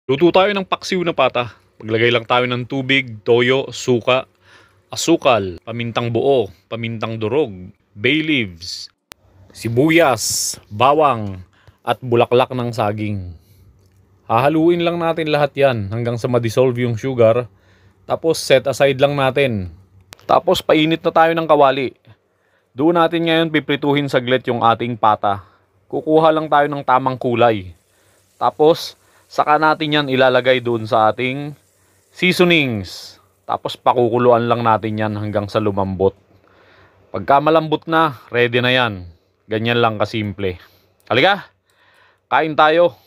Luto tayo ng paksiw na pata. Maglagay lang tayo ng tubig, toyo, suka, asukal, pamintang buo, pamintang durog, bay leaves, sibuyas, bawang, at bulaklak ng saging. Hahaluin lang natin lahat yan hanggang sa ma-dissolve yung sugar. Tapos set aside lang natin. Tapos painit na tayo ng kawali. Doon natin ngayon piprituhin saglit yung ating pata. Kukuha lang tayo ng tamang kulay. Tapos saka natin yan ilalagay doon sa ating seasonings. Tapos pakukuluan lang natin yan hanggang sa lumambot. Pagka malambot na, ready na yan. Ganyan lang kasimple. Halika, kain tayo.